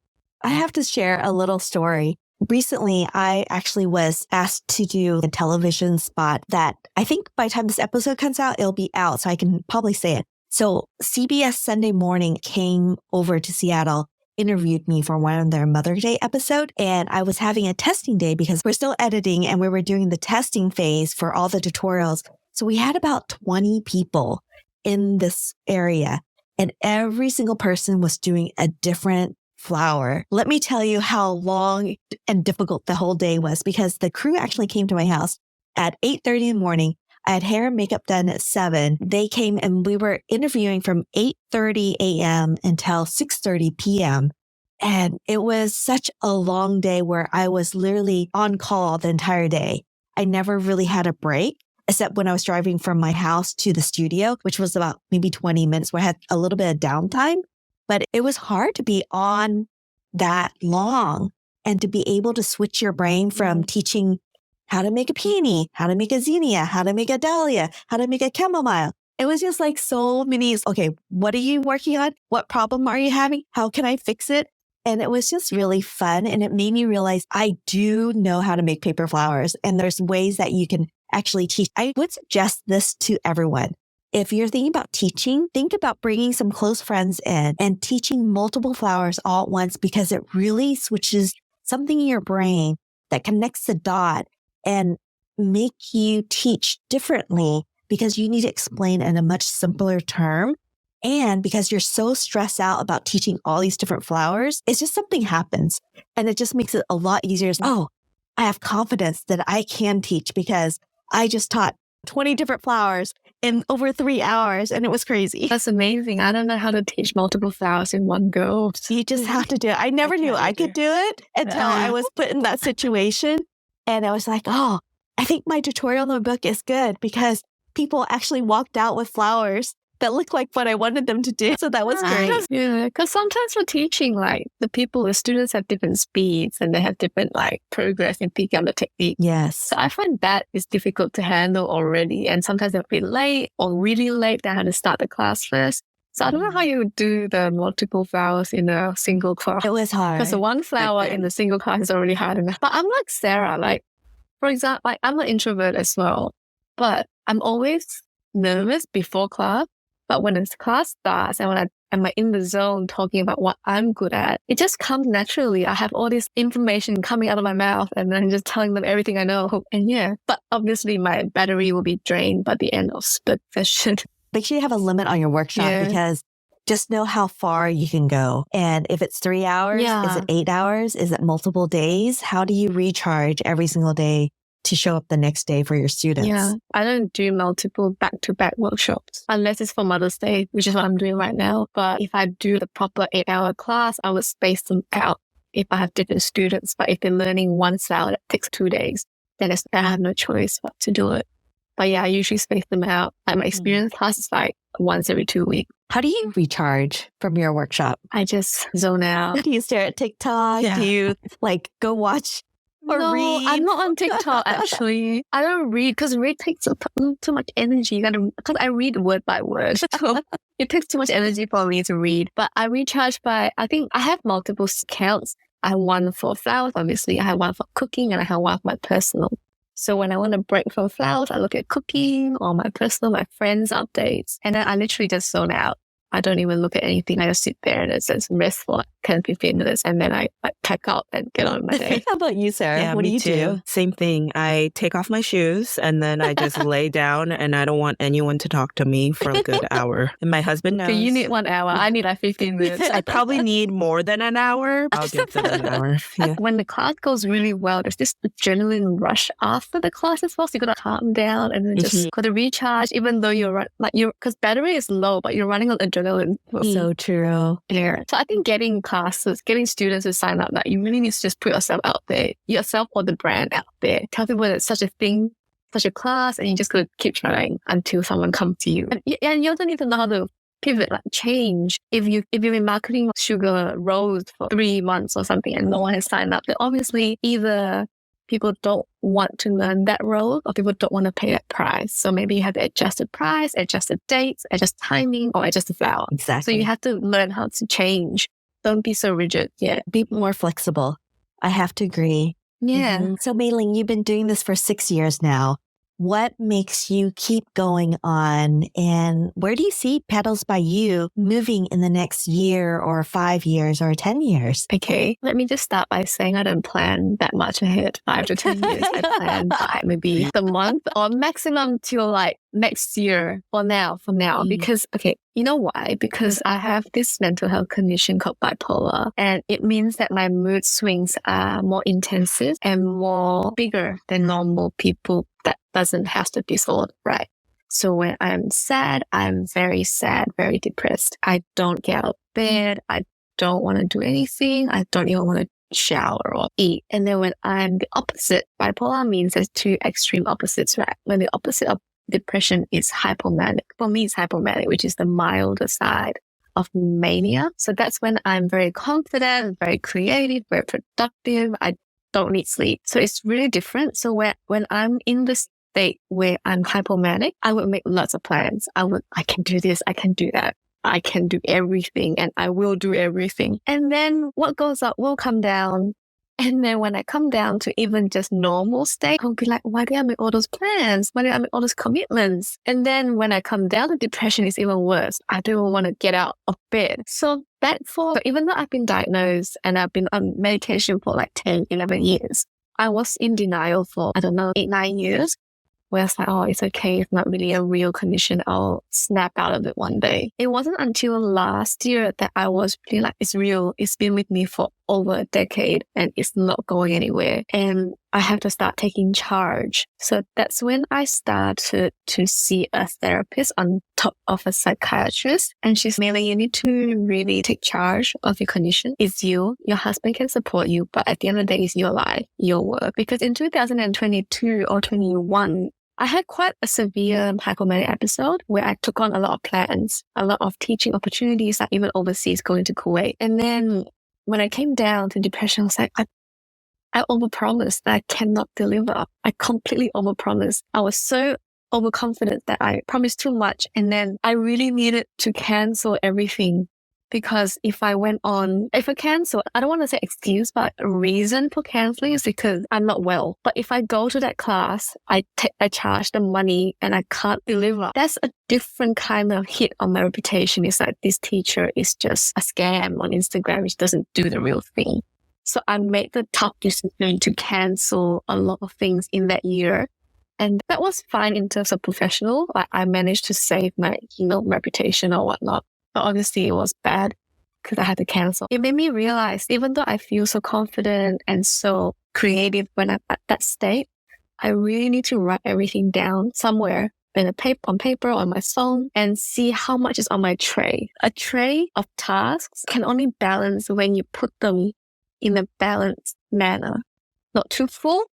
Speaker 1: I have to share a little story. Recently, I actually was asked to do a television spot that I think by the time this episode comes out, it'll be out, so I can probably say it. So CBS Sunday Morning came over to Seattle, interviewed me for one of their Mother's Day episode, and I was having a testing day because we're still editing and we were doing the testing phase for all the tutorials. So we had about 20 people in this area, and every single person was doing a different flower. Let me tell you how long and difficult the whole day was because the crew actually came to my house at 8:30 in the morning. I had hair and makeup done at 7. They came and we were interviewing from 8:30 a.m. until 6:30 p.m. And it was such a long day where I was literally on call the entire day. I never really had a break, except when I was driving from my house to the studio, which was about maybe 20 minutes where I had a little bit of downtime. But it was hard to be on that long and to be able to switch your brain from teaching how to make a peony, how to make a zinnia, how to make a dahlia, how to make a chamomile. It was just like so many, okay, what are you working on? What problem are you having? How can I fix it? And it was just really fun. And it made me realize I do know how to make paper flowers. And there's ways that you can actually teach. I would suggest this to everyone. If you're thinking about teaching, think about bringing some close friends in and teaching multiple flowers all at once because it really switches something in your brain that connects the dot and make you teach differently because you need to explain in a much simpler term. And because you're so stressed out about teaching all these different flowers, it's just something happens. And it just makes it a lot easier. Oh, I have confidence that I can teach because I just taught 20 different flowers in over 3 hours. And it was crazy.
Speaker 4: That's amazing. I don't know how to teach multiple flowers in one go.
Speaker 1: You just have to do it. I never knew I could do it until I was put in that situation. And I was like, oh, I think my tutorial in the book is good because people actually walked out with flowers that looked like what I wanted them to do. So that was great.
Speaker 4: Yeah, because sometimes for teaching, like the students have different speeds and they have different like progress in picking up the technique.
Speaker 1: Yes.
Speaker 4: So I find that is difficult to handle already. And sometimes they'll be late or really late. They had to start the class first. So I don't know how you would do the multiple flowers in a single class.
Speaker 1: It was hard.
Speaker 4: Because the one flower in the single class is already hard enough. But I'm like Sarah, like, for example, like I'm an introvert as well, but I'm always nervous before class. But when the class starts and when I'm like in the zone talking about what I'm good at, it just comes naturally. I have all this information coming out of my mouth and then just telling them everything I know. And yeah, but obviously my battery will be drained by the end of the session.
Speaker 1: Make sure you have a limit on your workshop because just know how far you can go. And if it's 3 hours, is it 8 hours? Is it multiple days? How do you recharge every single day to show up the next day for your students?
Speaker 4: Yeah, I don't do multiple back-to-back workshops unless it's for Mother's Day, which is what I'm doing right now. But if I do the proper 8-hour class, I would space them out if I have different students. But if they're learning one style that takes 2 days, then I have no choice but to do it. But yeah, I usually space them out. Like my experience class is like once every 2 weeks.
Speaker 1: How do you recharge from your workshop?
Speaker 4: I just zone out.
Speaker 1: Do you stare at TikTok?
Speaker 5: Yeah.
Speaker 1: Do you like go watch or read?
Speaker 4: I'm not on TikTok actually. I don't read because read takes too much energy. Because I read word by word. So it takes too much energy for me to read. But I recharge by, I think I have multiple accounts. I have one for flowers, obviously. I have one for cooking and I have one for my personal. So when I want to break from flowers, I look at cooking or my personal, my friends' updates. And then I literally just zone out. I don't even look at anything. I just sit there and it says rest for like 10, 15 minutes. And then I like pack up and get on with my day.
Speaker 1: How about you, Sarah?
Speaker 5: Yeah,
Speaker 1: what do
Speaker 5: me
Speaker 1: you
Speaker 5: too.
Speaker 1: do?
Speaker 5: Same thing. I take off my shoes and then I just lay down and I don't want anyone to talk to me for a good hour. And my husband knows.
Speaker 4: Okay, you need 1 hour. I need like 15 minutes.
Speaker 5: I probably need more than an hour. I'll give them an hour. Yeah.
Speaker 4: When the class goes really well, there's this adrenaline rush after the class as well. So you got to calm down and then just got to recharge, even though because battery is low, but you're running on adrenaline.
Speaker 1: So true.
Speaker 4: Yeah. So I think getting students to sign up, that you really need to just put yourself out there, yourself or the brand out there. Tell people there's such a thing, such a class, and you just got to keep trying until someone comes to you. And you also need to know how to pivot, like change. If you've been marketing sugar rolls for 3 months or something and no one has signed up, then obviously either people don't want to learn that role or people don't want to pay that price. So maybe you have to adjust the price, adjust the dates, adjust timing, or adjust the flower.
Speaker 1: Exactly.
Speaker 4: So you have to learn how to change. Don't be so rigid. Yeah.
Speaker 1: Be more flexible. I have to agree.
Speaker 4: Yeah.
Speaker 1: So May Ling, you've been doing this for 6 years now. What makes you keep going on? And where do you see Petals by You moving in the next year or 5 years or 10 years?
Speaker 4: Okay. Let me just start by saying I don't plan that much ahead. 5 to 10 years. I plan by maybe the month or maximum till like next year for now. Because, okay, you know why? Because I have this mental health condition called bipolar, and it means that my mood swings are more intensive and more bigger than normal people that doesn't have the disorder, right? So when I'm sad, I'm very sad, very depressed. I don't get out of bed. I don't want to do anything. I don't even want to shower or eat. And then when I'm the opposite, bipolar means there's two extreme opposites, right? When the opposite of depression is hypomanic. For me, it's hypomanic, which is the milder side of mania. So that's when I'm very confident, very creative, very productive. I don't need sleep. So it's really different. So when I'm in the state where I'm hypomanic, I would make lots of plans. I can do this, I can do that. I can do everything and I will do everything. And then what goes up will come down. And then when I come down to even just normal state, I'll be like, why did I make all those plans? Why did I make all those commitments? And then when I come down to depression, it's even worse. I don't want to get out of bed. So even though I've been diagnosed and I've been on medication for like 10, 11 years, I was in denial for, 8, 9 years. Where it's like, oh, it's okay. It's not really a real condition. I'll snap out of it one day. It wasn't until last year that I was really like, it's real. It's been with me for over a decade and it's not going anywhere. And I have to start taking charge. So that's when I started to see a therapist on top of a psychiatrist. And she's May Ling, you need to really take charge of your condition. It's you. Your husband can support you, but at the end of the day, it's your life, your work. Because in 2022 or 21, I had quite a severe hypomanic episode where I took on a lot of plans, a lot of teaching opportunities, like even overseas, going to Kuwait. And then when I came down to depression, I was like, I overpromised that I cannot deliver. I completely overpromised. I was so overconfident that I promised too much. And then I really needed to cancel everything. Because if I cancel, I don't want to say excuse, but a reason for canceling is because I'm not well. But if I go to that class, I charge the money and I can't deliver. That's a different kind of hit on my reputation. It's like this teacher is just a scam on Instagram, which doesn't do the real thing. So I made the tough decision to cancel a lot of things in that year. And that was fine in terms of professional. Like I managed to save my, reputation or whatnot. But obviously it was bad because I had to cancel. It made me realize, even though I feel so confident and so creative when I'm at that state, I really need to write everything down somewhere on paper, on my phone, and see how much is on my tray. A tray of tasks can only balance when you put them in a balanced manner. Not too full,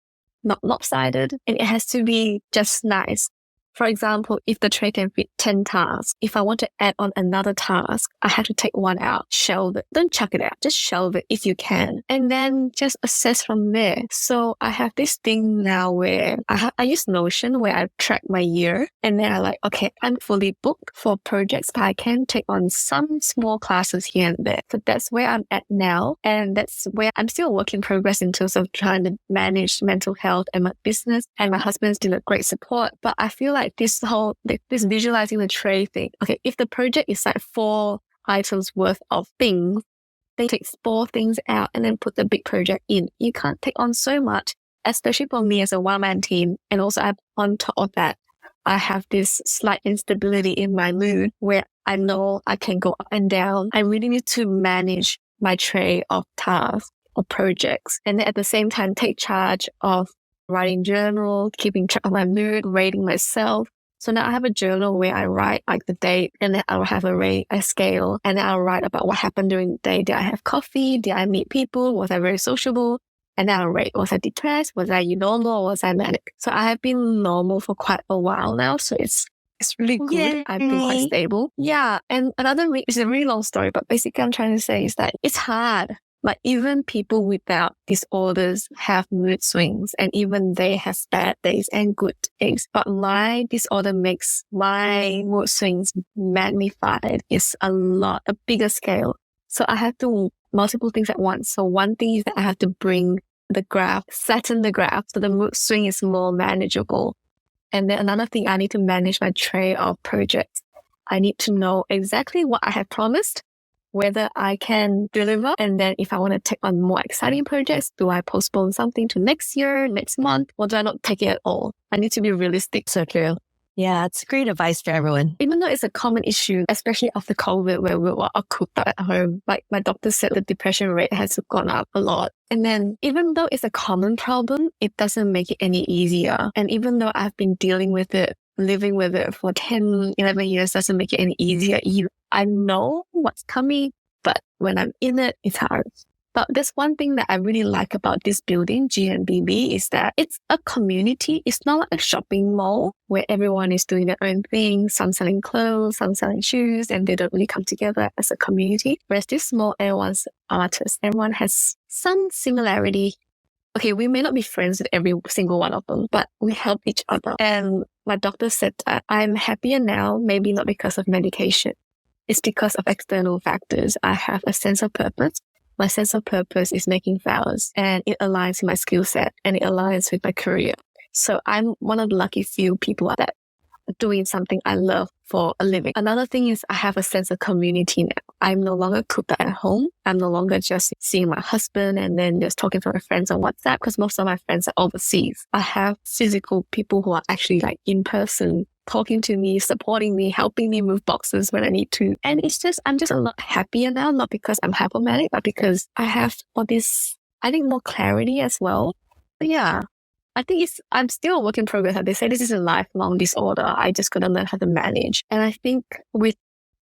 Speaker 4: not lopsided, and it has to be just nice. For example, if the tray can fit 10 tasks, if I want to add on another task, I have to take one out, shelve it. Don't chuck it out, just shelve it if you can. And then just assess from there. So I have this thing now where I use Notion where I track my year. And then I like, okay, I'm fully booked for projects, but I can take on some small classes here and there. So that's where I'm at now. And that's where I'm still a work in progress in terms of trying to manage mental health and my business. And my husband's still a great support. But I feel like this visualizing the tray thing. Okay, if the project is like 4 items worth of things, they take 4 things out and then put the big project in. You can't take on so much, especially for me as a one-man team. And also on top of that, I have this slight instability in my mood where I know I can go up and down. I really need to manage my tray of tasks or projects. And then at the same time, take charge of writing journal, keeping track of my mood, rating myself. So now I have a journal where I write like the date, and then I'll have a scale, and then I'll write about what happened during the day. Did I have coffee? Did I meet people? Was I very sociable? And then I'll rate, was I depressed? Was I normal? Or was I manic? So I have been normal for quite a while now. So it's really good.
Speaker 1: Yay.
Speaker 4: I've been quite stable. Yeah. And it's a really long story, but basically I'm trying to say is that it's hard. Like even people without disorders have mood swings, and even they have bad days and good days. But my disorder makes my mood swings magnified. It's a bigger scale. So I have to multiple things at once. So one thing is that I have to bring the graph, flatten the graph so the mood swing is more manageable. And then another thing, I need to manage my tray of projects. I need to know exactly what I have promised, whether I can deliver. And then if I want to take on more exciting projects, do I postpone something to next year, next month, or do I not take it at all? I need to be realistic.
Speaker 1: So true. Yeah, it's great advice for everyone.
Speaker 4: Even though it's a common issue, especially after COVID, where we were all cooped up at home, like my doctor said, the depression rate has gone up a lot. And then even though it's a common problem, it doesn't make it any easier. And even though I've been dealing with it, living with it for 10, 11 years doesn't make it any easier either. I know what's coming, but when I'm in it, it's hard. But there's one thing that I really like about this building, GNBB, is that it's a community. It's not like a shopping mall where everyone is doing their own thing. Some selling clothes, some selling shoes, and they don't really come together as a community. Whereas this small, everyone's artists. Everyone has some similarity. Okay, we may not be friends with every single one of them, but we help each other. And my doctor said that I'm happier now, maybe not because of medication. It's because of external factors. I have a sense of purpose. My sense of purpose is making flowers, and it aligns with my skill set, and it aligns with my career. So I'm one of the lucky few people that are doing something I love for a living. Another thing is I have a sense of community now. I'm no longer cooped up at home. I'm no longer just seeing my husband and then just talking to my friends on WhatsApp, because most of my friends are overseas. I have physical people who are actually like in person talking to me, supporting me, helping me move boxes when I need to. And I'm just a lot happier now, not because I'm hypomanic, but because I have all this, I think, more clarity as well. But yeah, I think I'm still a work in progress. They say this is a lifelong disorder. I just gotta learn how to manage. And I think with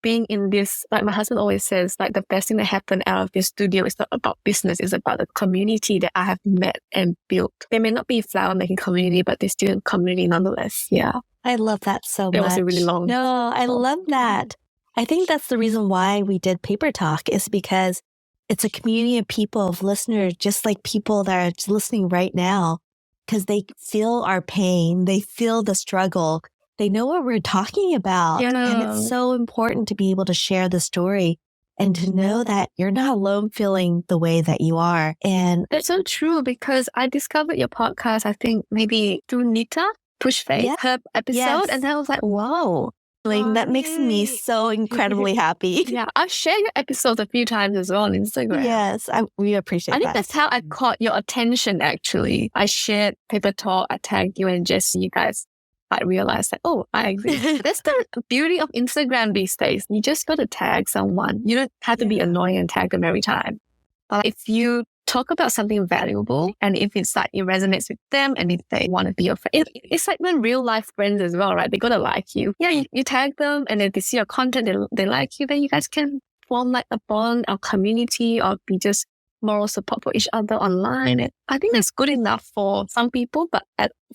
Speaker 4: being in this, like my husband always says, like the best thing that happened out of this studio is not about business, it's about the community that I have met and built. They may not be flower making community, but they're still a community nonetheless. Yeah.
Speaker 1: I love that so much.
Speaker 4: That was a really long.
Speaker 1: No, I love that. I think that's the reason why we did Paper Talk, is because it's a community of people, of listeners, just like people that are listening right now, because they feel our pain. They feel the struggle. They know what we're talking about.
Speaker 4: Yeah.
Speaker 1: And it's so important to be able to share the story and to know that you're not alone feeling the way that you are. And
Speaker 4: that's so true, because I discovered your podcast, I think maybe through Nita Push Faith, her episode. And I was like, wow.
Speaker 1: That makes me so incredibly happy.
Speaker 4: Yeah, I've shared your episodes a few times as well on Instagram.
Speaker 1: Yes, we appreciate that.
Speaker 4: I think that's how I caught your attention, actually. I shared Paper Talk, I tagged you and Jesse, you guys. I realized that, oh, I exist. That's the beauty of Instagram these days. You just got to tag someone. You don't have to be annoying and tag them every time. But if you talk about something valuable, and if it's like it resonates with them, and if they want to be your friend, it's like when real life friends as well, right? They got to like you. Yeah, you tag them, and if they see your content, they like you, then you guys can form like a bond, a community, or be just moral support for each other online. And I think that's good enough for some people, but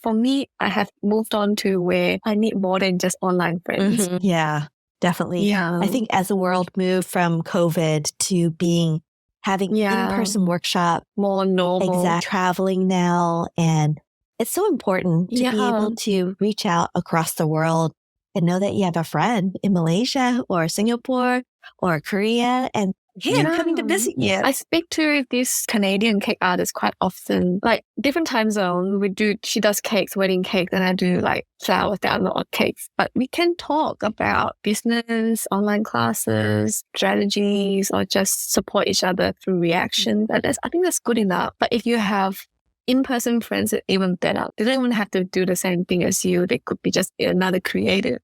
Speaker 4: for me, I have moved on to where I need more than just online friends.
Speaker 1: Mm-hmm. Yeah, definitely.
Speaker 4: Yeah.
Speaker 1: I think as the world moved from COVID to having in-person workshop,
Speaker 4: more normal,
Speaker 1: traveling now, and it's so important to be able to reach out across the world and know that you have a friend in Malaysia or Singapore or Korea, and hey, I'm coming to visit you.
Speaker 4: I speak to this Canadian cake artist quite often, like different time zone. She does cakes, wedding cakes, and I do like flowers download cakes. But we can talk about business, online classes, strategies, or just support each other through reaction. I think that's good enough. But if you have in-person friends, it's even better. They don't even have to do the same thing as you. They could be just another creative,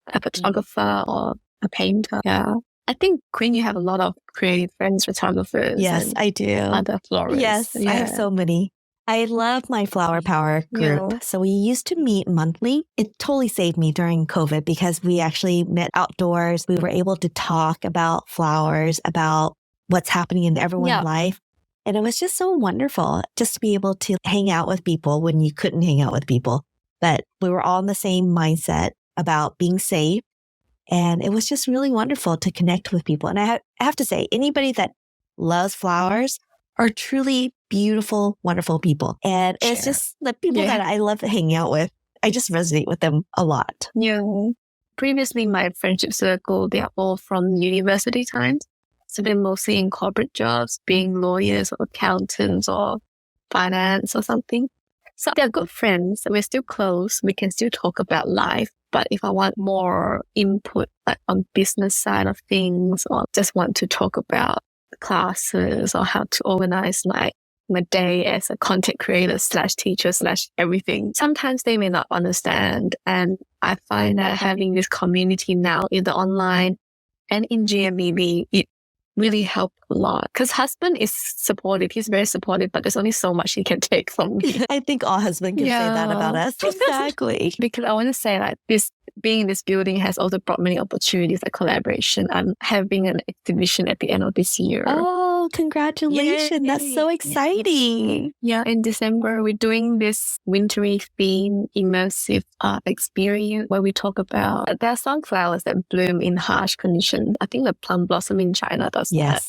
Speaker 4: a photographer or a painter. Yeah. I think, Queen, you have a lot of creative friends, photographers.
Speaker 1: Yes, I do.
Speaker 4: Other florists.
Speaker 1: Yes, I have so many. I love my Flower Power group. Yeah. So we used to meet monthly. It totally saved me during COVID because we actually met outdoors. We were able to talk about flowers, about what's happening in everyone's life. And it was just so wonderful just to be able to hang out with people when you couldn't hang out with people. But we were all in the same mindset about being safe. And it was just really wonderful to connect with people. And I have to say, anybody that loves flowers are truly beautiful, wonderful people. And it's just the people that I love hanging out with. I just resonate with them a lot.
Speaker 4: Yeah. Previously, my friendship circle, they are all from university times. So they're mostly in corporate jobs, being lawyers or accountants or finance or something. So they're good friends. We're still close. We can still talk about life. But if I want more input like on business side of things, or just want to talk about classes or how to organize my day as a content creator / teacher / everything, sometimes they may not understand. And I find that having this community now, either online and in GMEB, it really helped a lot. Because husband is supportive. He's very supportive, but there's only so much he can take from me.
Speaker 1: I think all husbands can say that about us. Exactly.
Speaker 4: Because I want to say like this, being in this building has also brought many opportunities like collaboration. I'm having an exhibition at the end of this year.
Speaker 1: Oh, congratulations. Yay. That's so exciting.
Speaker 4: Yeah, in December, we're doing this wintry theme immersive experience where we talk about, there are sunflowers that bloom in harsh conditions. I think the plum blossom in China does that.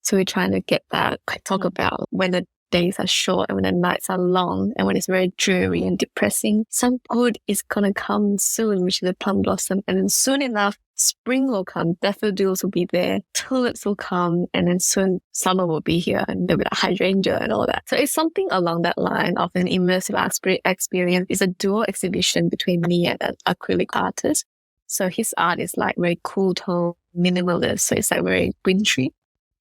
Speaker 4: So we're trying to get that, talk about when the days are short and when the nights are long and when it's very dreary and depressing. Some good is going to come soon, which is the plum blossom. And then soon enough, spring will come, daffodils will be there, tulips will come, and then soon summer will be here and there'll be like hydrangea and all that. So it's something along that line of an immersive experience. It's a dual exhibition between me and an acrylic artist. So his art is like very cool tone, minimalist. So it's like very wintry.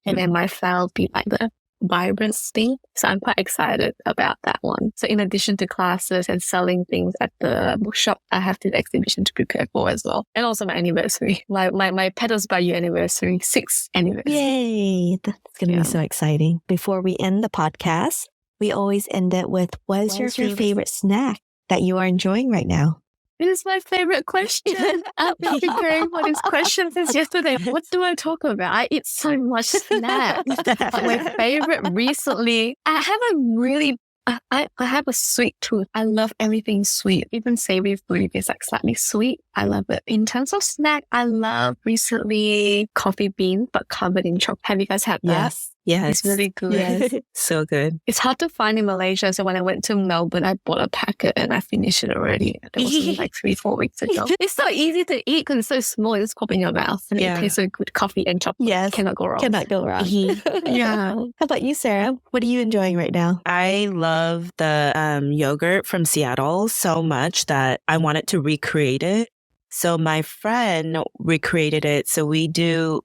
Speaker 4: And then my style will be like the vibrant thing. So I'm quite excited about that one. So in addition to classes and selling things at the bookshop, I have this exhibition to prepare for as well. And also my anniversary, my Petals by You anniversary, 6th anniversary.
Speaker 1: Yay. That's going to be so exciting. Before we end the podcast, we always end it with, what is your favorite snack that you are enjoying right now?
Speaker 4: It is my favorite question. I've been preparing for this question since yesterday. What do I talk about? I eat so much snacks. But my favorite recently, I have a really, I have a sweet tooth. I love everything sweet. Even savory food, if it's like slightly sweet, I love it. In terms of snack, I love recently coffee bean, but covered in chocolate. Have you guys had that?
Speaker 5: Yes.
Speaker 4: It's really good.
Speaker 5: Yes. So good.
Speaker 4: It's hard to find in Malaysia. So when I went to Melbourne, I bought a packet and I finished it already. It was like 3-4 weeks ago. It's so easy to eat because it's so small. You just pop in your mouth and it tastes so good. Coffee and chocolate.
Speaker 1: Yes.
Speaker 4: Cannot go wrong.
Speaker 1: Cannot go wrong.
Speaker 4: Yeah.
Speaker 1: How about you, Sarah? What are you enjoying right now?
Speaker 5: I love the yogurt from Seattle so much that I wanted to recreate it. So my friend recreated it. So we do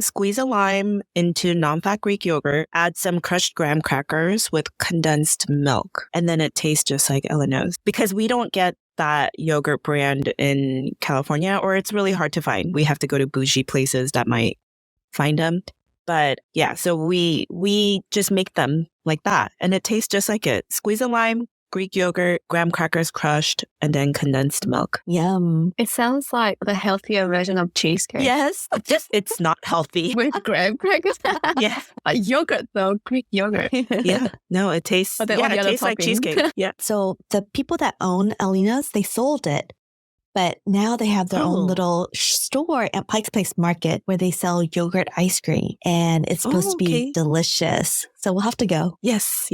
Speaker 5: squeeze a lime into non-fat Greek yogurt, add some crushed graham crackers with condensed milk. And then it tastes just like Eleanor's. Because we don't get that yogurt brand in California, or it's really hard to find. We have to go to bougie places that might find them. But yeah, so we just make them like that. And it tastes just like it. Squeeze a lime, Greek yogurt, graham crackers crushed, and then condensed milk.
Speaker 1: Yum.
Speaker 4: It sounds like the healthier version of cheesecake.
Speaker 1: Yes.
Speaker 5: It's not healthy.
Speaker 4: With graham crackers.
Speaker 5: Yeah.
Speaker 4: Yogurt though, Greek yogurt.
Speaker 5: Yeah. No, it tastes,
Speaker 4: But then all the
Speaker 5: it
Speaker 4: other
Speaker 5: tastes like
Speaker 4: toppings.
Speaker 5: cheesecake. Yeah.
Speaker 1: So the people that own Alina's, they sold it. But now they have their own little store at Pike's Place Market where they sell yogurt ice cream. And it's supposed to be delicious. So we'll have to go.
Speaker 5: Yes.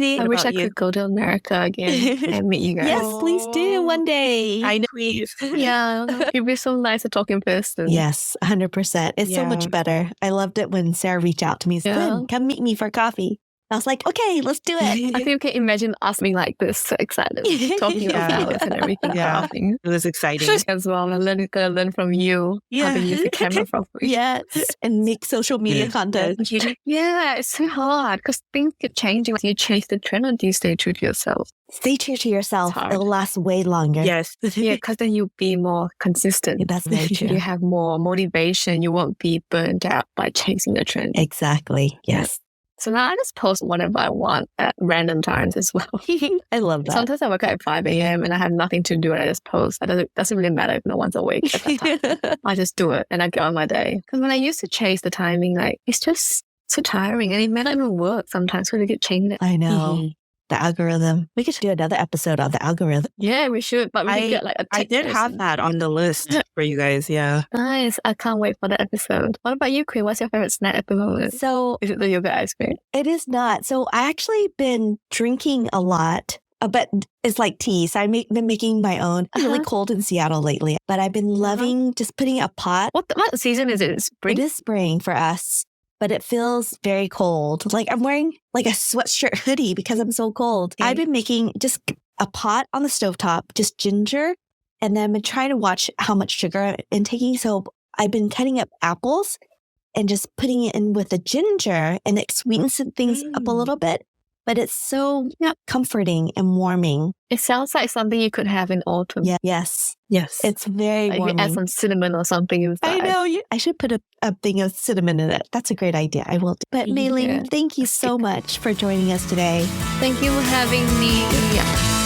Speaker 4: I wish I could go to America again and meet you guys.
Speaker 1: Yes, please do one day.
Speaker 5: I know. Please.
Speaker 4: Yeah, it'd be so nice to talk in person.
Speaker 1: Yes, 100%. It's so much better. I loved it when Sarah reached out to me and said, "Lynn, come meet me for coffee." I was like, okay, let's do it.
Speaker 4: I think you can imagine us being like this, so excited, talking about flowers and everything.
Speaker 5: Yeah.
Speaker 4: Laughing.
Speaker 5: It was exciting.
Speaker 4: As well, I'm gonna learn from you how to use the camera properly.
Speaker 1: Yes, and make social media content.
Speaker 4: Yeah, it's so hard because things keep changing. Do you chase the trend or do you stay true to yourself?
Speaker 1: Stay true to yourself.
Speaker 4: It's hard.
Speaker 1: It'll last way longer.
Speaker 5: Yes.
Speaker 4: Yeah, because then you'll be more consistent.
Speaker 1: That's very true.
Speaker 4: You have more motivation. You won't be burnt out by chasing the trend.
Speaker 1: Exactly. Yes.
Speaker 4: So now I just post whatever I want at random times as well.
Speaker 1: I love that.
Speaker 4: Sometimes I wake up at 5 a.m. and I have nothing to do and I just post. It doesn't really matter if no one's awake at that time. I just do it and I get on my day. Because when I used to chase the timing, like it's just so tiring and it may not even work sometimes because we get changed.
Speaker 1: I know. The algorithm. We could do another episode on the algorithm.
Speaker 4: Yeah, we should. But we could get like a
Speaker 5: I did have that on the list for you guys. Yeah.
Speaker 4: Nice. I can't wait for the episode. What about you, Queen? What's your favorite snack at the moment?
Speaker 1: So
Speaker 4: Is it the yogurt ice cream?
Speaker 1: it is not. So I actually been drinking a lot, but it's like tea. So I've been making my own. It's really cold in Seattle lately, but I've been loving just putting a pot.
Speaker 4: What season is it? Spring?
Speaker 1: It is spring for us, but it feels very cold. Like I'm wearing like a sweatshirt hoodie because I'm so cold.
Speaker 4: Okay.
Speaker 1: I've been making just a pot on the stovetop, just ginger. And then I've been trying to watch how much sugar I'm intaking. So I've been cutting up apples and just putting it in with the ginger and it sweetens things up a little bit. But it's so comforting and warming.
Speaker 4: It sounds like something you could have in autumn.
Speaker 1: Yeah. Yes.
Speaker 5: Yes.
Speaker 1: It's very
Speaker 4: Like
Speaker 1: warming.
Speaker 4: you add some cinnamon or something inside.
Speaker 1: I know. I should put a thing of cinnamon in it. That's a great idea. I will do. But May Ling, thank you so much for joining us today.
Speaker 4: Thank you for having me. Yeah.